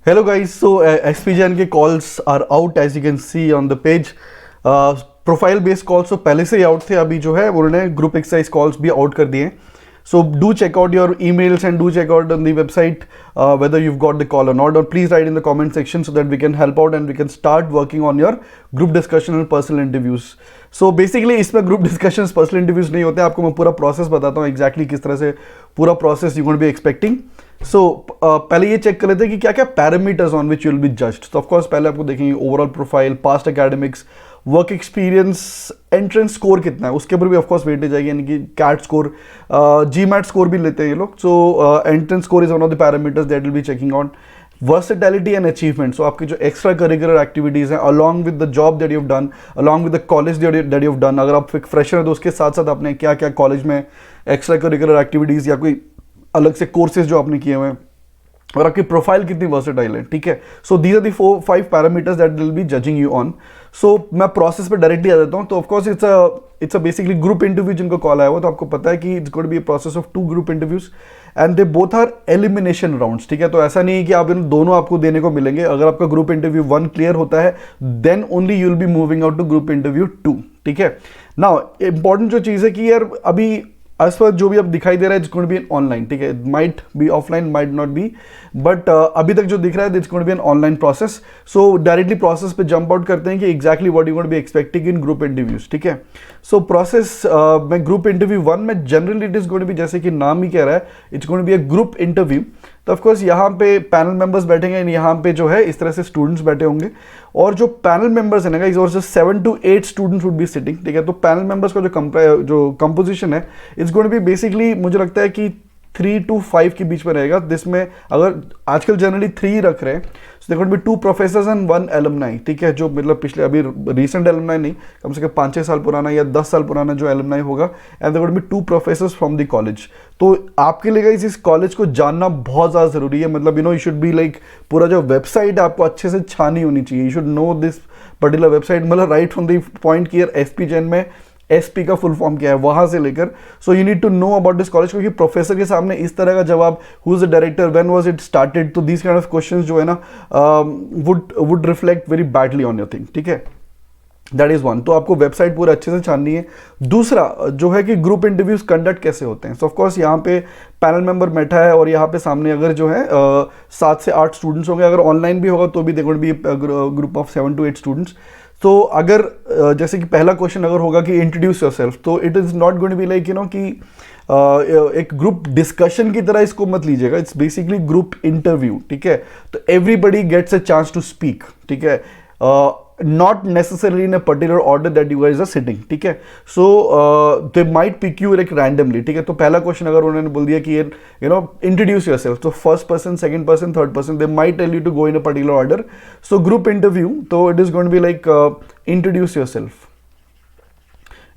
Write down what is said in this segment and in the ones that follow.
Hello guys, so SPJN के calls are out as you can see on the page. Profile based calls तो पहले से ही out थे, अभी जो है उन्होंने ग्रुप एक्सरसाइज कॉल्स भी आउट कर दिए. So do check out your emails and do check out on the website whether you've got the call or not, or please write in the comment section so that we can help out and we can start working on your group discussion and personal interviews. So basically इसमें group discussions personal interviews नहीं होते, आपको मैं पूरा process बताता हूँ exactly किस तरह से पूरा process you going to be expecting. So पहले ये चेक कर लेते हैं कि क्या क्या parameters on which you will be judged. तो ऑफकोर्स पहले आपको देखेंगे overall profile, past academics, work experience, entrance score कितना है, उसके ऊपर भी ऑफकोर्स वेटेज आएगी, यानी कि CAT score, GMAT score भी लेते हैं ये लोग. So entrance score is one of the parameters that will be checking on. Versatility and achievement, so आपकी जो एक्स्ट्रा करिकुलर एक्टिविटीज़ हैं along with the job that you have done, along with the college that you have done. अगर आप एक fresher हैं तो उसके साथ साथ आपने क्या क्या कॉलेज में एक्स्ट्रा करिकुलर एक्टिविटीज़ या कोई अलग से कोर्सेज जो आपने किए हुए हैं, और आपकी प्रोफाइल कितनी वर्सेटाइल है. ठीक है, so these are the 4-5 parameters that will be judging you on. So मैं प्रोसेस पे डायरेक्टली आ जाता हूँ. तो of course it's a basically group interview जिनको कॉल आया हुआ, तो आपको पता है कि it's going to be a process of 2 group interviews and they both are elimination rounds. ठीक है, तो ऐसा नहीं है कि आप इन दोनों आपको देने को मिलेंगे. अगर आपका ग्रुप इंटरव्यू 1 क्लियर होता है then only you will be moving out to group interview 2. ठीक है, नाउ इंपॉर्टेंट जो चीज़ है कि यार अभी as पर जो भी अब दिखाई दे रहा है it's going to be an online. ठीक है, might be offline, might not be, but अभी तक जो दिख रहा है it's going to be an online process. So directly process पे जंप आउट करते हैं कि exactly what you going to be expecting in group interviews. ठीक है, सो प्रोसेस में ग्रुप इंटरव्यू 1 में generally it is going to be, जैसे कि नाम ही कह रहा है, it's going to be a group interview. तो ऑफकोर्स यहाँ पे पैनल मेंबर्स बैठेंगे, यहाँ पे जो है इस तरह से स्टूडेंट्स बैठे होंगे, और जो पैनल मेंबर्स है ना गाइस, और जो 7 to 8 students would be sitting. ठीक है, तो पैनल मेंबर्स का जो कंपोजिशन है it's going to be basically, मुझे लगता है कि 3 to 5 के बीच में रहेगा. जिसमें अगर आजकल जनरली 3 रख रहे हैं, so there could be 2 professors and 1 alumni. ठीक है, जो मतलब पिछले अभी रीसेंट एलुमनाई नहीं, कम से कम 5-6 साल पुराना या 10 साल पुराना जो एलुमनाई होगा, and there could be 2 professors from the college. तो आपके लिए गाइस इस कॉलेज को जानना बहुत ज़्यादा ज़रूरी है. मतलब यू शुड बी लाइक, पूरा जो वेबसाइट है आपको अच्छे से छानी होनी चाहिए. You should know this particular website, मतलब राइट फ्रॉम द पॉइंट की एसपीजेन में एसपी का फुल फॉर्म क्या है वहां से लेकर. So you need to know about this college, क्योंकि प्रोफेसर के सामने इस तरह का जवाब, who is the director, when was it started, तो दीज काइंड ऑफ क्वेश्चंस जो है ना would reflect very badly on your thing. ठीक है, दैट इज वन. तो आपको वेबसाइट पूरा अच्छे से छाननी है. दूसरा जो है कि ग्रुप इंटरव्यूज कंडक्ट कैसे होते हैं. सो ऑफकोर्स यहाँ पे पैनल मेंबर बैठा है, और यहाँ पे सामने अगर जो है 7 से 8 स्टूडेंट्स होंगे. अगर ऑनलाइन भी होगा तो भी देखो भी ग्रुप ऑफ 7 to 8 स्टूडेंट्स. तो अगर जैसे कि पहला क्वेश्चन अगर होगा कि इंट्रोड्यूस योरसेल्फ, तो it is not going to be like कि एक ग्रुप डिस्कशन की तरह इसको मत लीजिएगा. It's basically group interview. ठीक है, तो everybody gets a chance to speak. ठीक है, not necessarily in a particular order that you guys are sitting. ठीक है, so they might pick you like randomly. ठीक है, तो पहला क्वेश्चन अगर उन्होंने बोल दिया कि introduce yourself, तो first person, second person, third person, they might tell you to go in a particular order. So group interview, तो it is going to be like introduce yourself.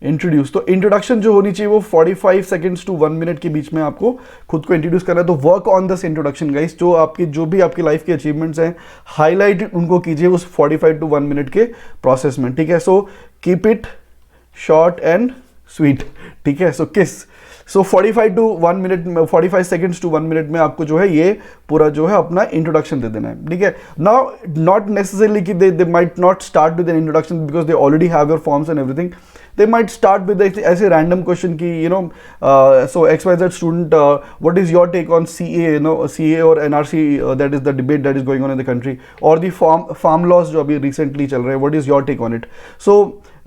Introduce, तो introduction जो होनी चाहिए वो 45 seconds to 1 minute के बीच में आपको खुद को इंट्रोड्यूस करना है. तो work on this introduction guys, जो भी आपकी लाइफ के अचीवमेंट्स हैं हाईलाइट उनको कीजिए उस 45 to 1 मिनट के प्रोसेस में. ठीक है, so keep it short and sweet. ठीक है, सो किस, सो 45 सेकंड्स टू 1 मिनट में आपको जो है ये पूरा जो है अपना इंट्रोडक्शन दे देना है. ठीक है, नाउ नॉट नेसेसरली कि they might not start with an introduction because they already have your forms and everything. They might start with ऐसे random question की so XYZ student, what is your take on CA, CA or NRC, that is the debate that is going on in the country, or the farm laws जो अभी recently चल रहे हैं, what is your take on it. So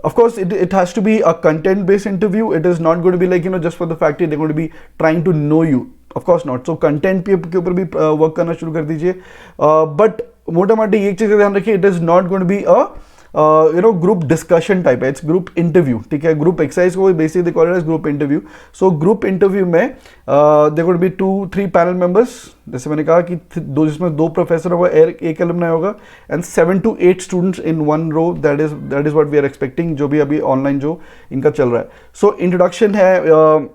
of course it has to be a content based interview. It is not going to be like just for the fact that they're going to be trying to know you. Of course not. So content के ऊपर भी work करना शुरू कर दीजिए. But मोटा मोटी एक चीज़ का ध्यान रखिए, it is not going to be a group discussion type है, इट्स ग्रुप इंटरव्यू. ठीक है, ग्रुप एक्सरसाइज को बेसिकली कॉल रहा है group interview. So group interview में there could be 2-3 panel members, जैसे मैंने कहा कि जिसमें 2 प्रोफेसर होगा, एक एलुमनाई होगा, and 7 to 8 students in 1 row. That is what we are expecting, जो भी अभी ऑनलाइन जो इनका चल रहा है. सो इंट्रोडक्शन है.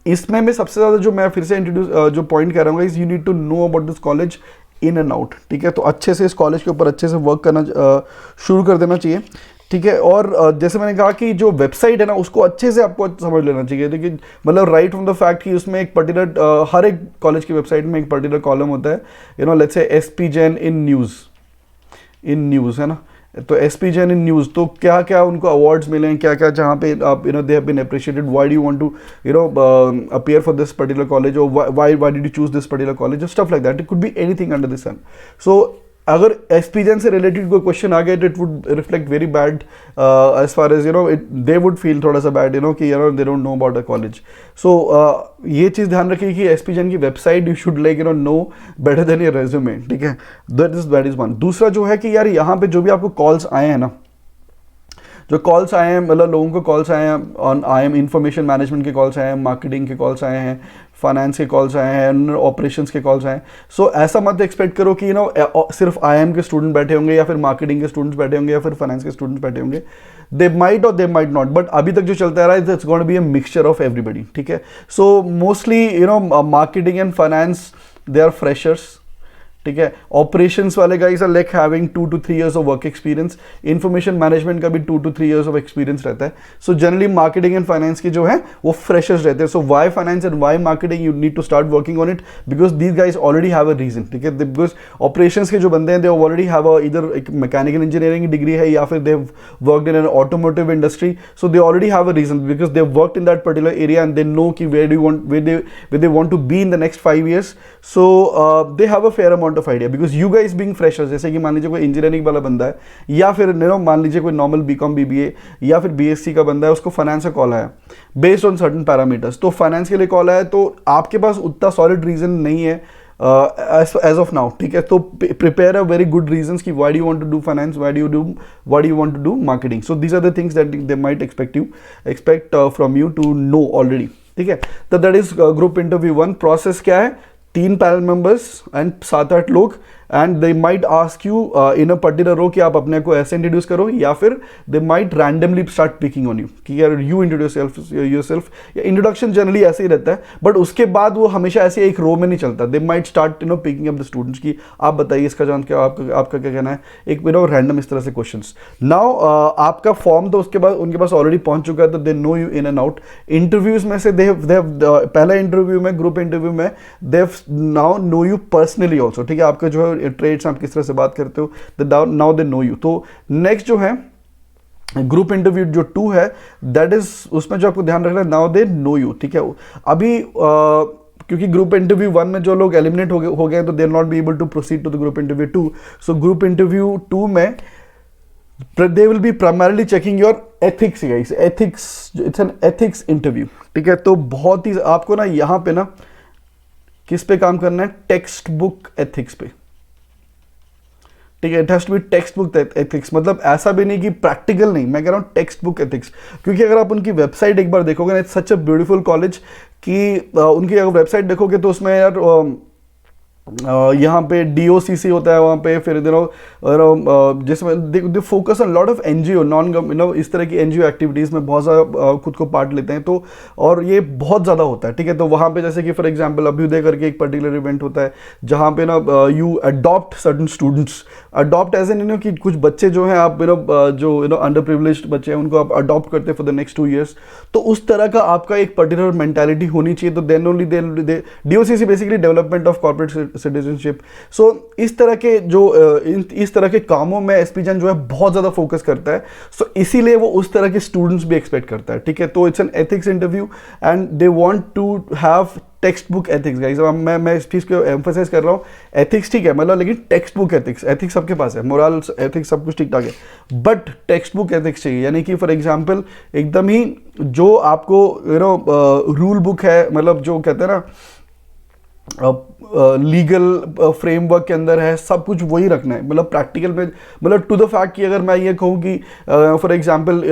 इसमें मैं सबसे ज़्यादा जो मैं फिर से इंट्रोड्यूस जो पॉइंट कह रहा हूँ, you need to know about this college in and out. ठीक है, तो अच्छे से इस कॉलेज के ऊपर अच्छे से वर्क करना शुरू कर देना चाहिए. ठीक है। और जैसे मैंने कहा कि जो वेबसाइट है ना उसको अच्छे से आपको समझ लेना चाहिए। देखिए मतलब राइट फ्रॉम द फैक्ट कि उसमें एक पर्टिकुलर हर एक कॉलेज की वेबसाइट में एक पर्टिकुलर कॉलम होता है, let's say SP Jain in news है ना। तो एसपी जैन इन न्यूज़, तो क्या क्या उनको अवार्ड्स मिले हैं, क्या क्या जहाँ पे आप they have been appreciated, why do you want to appear for this particular college, और why did you choose this particular college, stuff like that. It could be anything under the sun. So अगर एसपीजन से related कोई question आ गया, it would reflect very bad as far as they would feel थोड़ा सा bad कि they don't know about the college. So ये चीज़ ध्यान रखिए कि एसपीजन की website you should like know better than your resume, ठीक है। That is one. दूसरा जो है कि यार यहाँ पे जो भी आपको कॉल्स आए हैं ना, जो कॉल्स आए हैं, मतलब लोगों को कॉल्स आए हैं ऑन IIM इंफॉर्मेशन मैनेजमेंट के कॉल्स आए हैं, मार्केटिंग के कॉल्स आए हैं, फाइनेंस के कॉल्स आए हैं, ऑपरेशंस के कॉल्स आए हैं। सो ऐसा मत एक्सपेक्ट करो कि सिर्फ IIM के स्टूडेंट बैठे होंगे या फिर मार्केटिंग के स्टूडेंट्स बैठे होंगे या फिर फाइनेंस के स्टूडेंट्स बैठे होंगे। दे माइट और दे माइट नॉट, बट अभी तक जो चलता रहा है it's going to be a mixture of everybody, ठीक है। So mostly marketing and finance they are freshers, ठीक है। ऑपरेशंस वाले guys are like having 2 to 3 years of work experience. Information management का भी 2 to 3 years ऑफ एक्सपीरियंस रहता है। So generally marketing and finance के जो है वो फ्रेशर्स रहते हैं। So why finance and why marketing, you need to start working on it because these guys already have a reason, ठीक है। बिकॉज ऑपरेशंस के जो बंदे हैं दे ऑलरेडी हैव इधर एक मैकेनिकल इंजीनियरिंग डिग्री है या फिर they worked in an automotive industry. So they already have a reason because they worked in that particular area and they know कि where they want to be in the next 5 years। So they have a fair amount of idea because you guys being freshers, जैसे कि मान लीजिए कोई engineering वाला बंदा है या फिर मान लीजिए कोई नॉर्मल बीकॉम BBA या फिर BSc का बंदा है, उसको फाइनेंस का कॉल आया बेस्ड ऑन सर्टन पैरामीटर्स। तो फाइनेंस के लिए कॉल आया तो आपके पास उतना सॉलिड रीजन नहीं है एज ऑफ नाउ, ठीक है। तो prepare a very good reasons कि why do you want to do finance, why do you want to do marketing. So these are the things that they might expect from you to know already, ठीक है। तो that is group interview 1। Process क्या है, 3 panel members and 7-8 लोग, and they might ask you in a particular row कि आप अपने को ऐसे इंट्रोड्यूस करो, या फिर they might randomly start picking on you कि यार यू इंट्रोड्यूस योरसेल्फ। या इंट्रोडक्शन जनरली ऐसे ही रहता है, बट उसके बाद वो हमेशा ऐसे एक रो में नहीं चलता। They might start picking up the students की आप बताइए इसका जान क्या, आपका क्या कहना है, एक रैंडम इस तरह से क्वेश्चंस। नाउ आपका फॉर्म तो उसके बाद उनके पास ऑलरेडी पहुंच चुका है, तो they know you in and out. Interviews में से पहला इंटरव्यू में, ग्रुप इंटरव्यू में they now know you personally also, ठीक है। आपका जो है ट्रेड्स, आप किस तरह से बात करते हो, नाउ दे नो यू। तो नेक्स्ट जो है ग्रुप इंटरव्यू जो 2 है, दैट इज उसमें जो आपको ध्यान रखना है, नाउ दे नो यू, ठीक है। अभी क्योंकि ग्रुप इंटरव्यू 1 में जो लोग एलिमिनेट हो गए तो they are not be able to proceed to the group interview 2। So group interview 2 में they will be primarily checking your ethics guys, ethics, it's an ethics interview, ठीक है। तो बहुत ही आपको ना यहाँ पे ना किस पे काम करना है, टेक्स्ट बुक एथिक्स पे, ठीक है। It has to be textbook ethics, मतलब ऐसा भी नहीं कि प्रैक्टिकल नहीं, मैं कह रहा हूँ टेक्स्ट बुक एथिक्स। क्योंकि अगर आप उनकी वेबसाइट एक बार देखोगे ना, it's such a beautiful college कि उनकी अगर वेबसाइट देखोगे तो उसमें यार यहाँ पे DOCC होता है वहाँ पे, फिर जिसमें they focus on lot of NGO non इस तरह की NGO एक्टिविटीज़ में बहुत ज़्यादा खुद को पार्ट लेते हैं। तो और ये बहुत ज़्यादा होता है, ठीक है। तो वहाँ पे जैसे कि फॉर एग्जांपल अभ्युदय करके एक पर्टिकुलर इवेंट होता है जहाँ पे ना you adopt certain students, adopt as an कि कुछ बच्चे जो हैं आप जो अंडर प्रिविलेज्ड बच्चे हैं उनको आप अडॉप्ट करते हैं फॉर द नेक्स्ट 2 years। तो उस तरह का आपका एक पर्टिकुलर मेंटालिटी होनी चाहिए। तो then only DOCC basically development of corporate citizenship. So इस तरह के इस तरह के कामों में एसपी जैन जो है बहुत ज्यादा फोकस करता है। सो इसीलिए वो उस तरह के स्टूडेंट्स भी एक्सपेक्ट करता है, ठीक है। तो it's an ethics interview and they want to have textbook ethics guys. मैं इस चीज को एम्फसाइज कर रहा हूँ, एथिक्स ठीक है मतलब, लेकिन टेक्स्ट बुक एथिक्स सबके पास है, मोरल्स एथिक्स सब कुछ ठीक ठाक है, बट टेक्स्ट बुक एथिक्स चाहिए। यानी कि फॉर एग्जांपल एकदम ही जो आपको रूल बुक है, मतलब जो कहते हैं ना लीगल फ्रेमवर्क के अंदर है, सब कुछ वही रखना है। मतलब प्रैक्टिकल में, मतलब टू द फैक्ट कि अगर मैं ये कहूँ कि फॉर एग्जांपल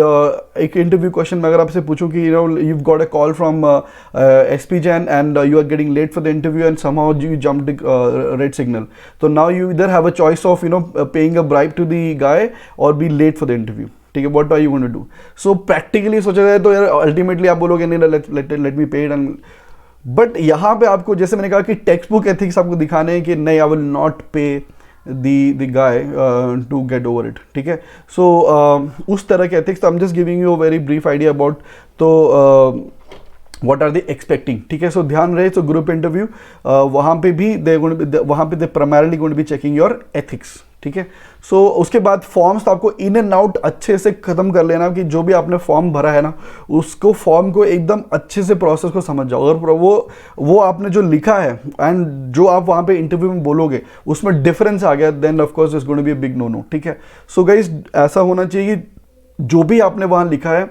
एक इंटरव्यू क्वेश्चन में अगर आपसे पूछूं कि you got a call from SP Jain and you are getting late for the interview and somehow you jumped red signal, तो नाउ यू इधर have a choice of paying a bribe to the guy और be late for the interview, ठीक है। What are you going to do? So practically सोचा जाए तो यार ultimately आप बोलोगे नहीं let me paid and, but यहाँ पे आपको जैसे मैंने कहा कि टेक्स्ट बुक एथिक्स आपको दिखाने हैं कि नहीं, आई विल नॉट पे, the guy to get over it, ठीक है. So उस तरह के ethics, I'm just giving you a very brief idea about. तो what are they expecting, ठीक है. So ध्यान रहे, so group interview वहाँ पे भी वहाँ पे they primarily going to be checking your ethics, ठीक है. सो उसके बाद फॉर्म्स तो आपको इन एंड आउट अच्छे से ख़त्म कर लेना, कि जो भी आपने फॉर्म भरा है ना, उसको फॉर्म को एकदम अच्छे से प्रोसेस को समझ जाओ. अगर वो आपने जो लिखा है एंड जो आप वहाँ पे इंटरव्यू में बोलोगे उसमें डिफरेंस आ गया, then of course it's going to be a big no no, ठीक है. सो गाइस, ऐसा होना चाहिए कि जो भी आपने वहाँ लिखा है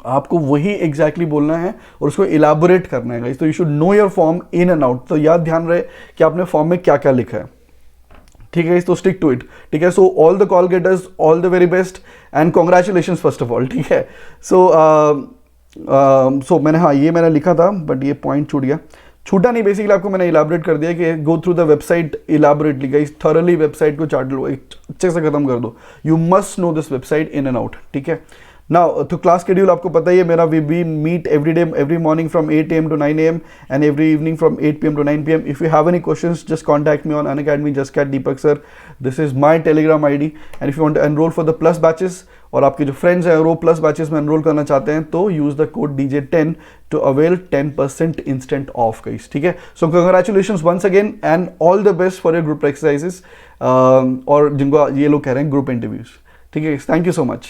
आपको वही एग्जैक्टली बोलना है और उसको इलाबोरेट करना है गाइस. तो you should know your form in and out. तो याद ध्यान रहे कि आपने फॉर्म में क्या क्या लिखा है, ठीक है. तो स्टिक टू इट, ठीक है. So all the call getters, all the very best and congratulations first of all, ठीक है. सो मैंने लिखा था बट ये पॉइंट छूट गया. छूटा नहीं, बेसिकली आपको मैंने इलाबोरेट कर दिया कि go through the website elaborately guys, thoroughly website को चार्ट लो, अच्छे से खत्म कर दो. You must know this website in and out, ठीक है. नाउ तो क्लास शेड्यूल आपको पता ही है मेरा. We meet every day, every morning from 8 AM to 9 AM and every evening from 8 PM to 9 PM. If you have any questions just contact me on Unacademy just Deepak sir. This is my Telegram ID. And if you want to enroll for the plus batches, और आपके जो friends हैं वो plus batches में enrol करना चाहते हैं, तो use the code DJ10 to avail 10% instant off guys, ठीक है. सो congratulations once again and all the best for your group exercises, और जिनको ये लोग कह रहे हैं ग्रुप इंटरव्यूज, ठीक है. Thank you so much.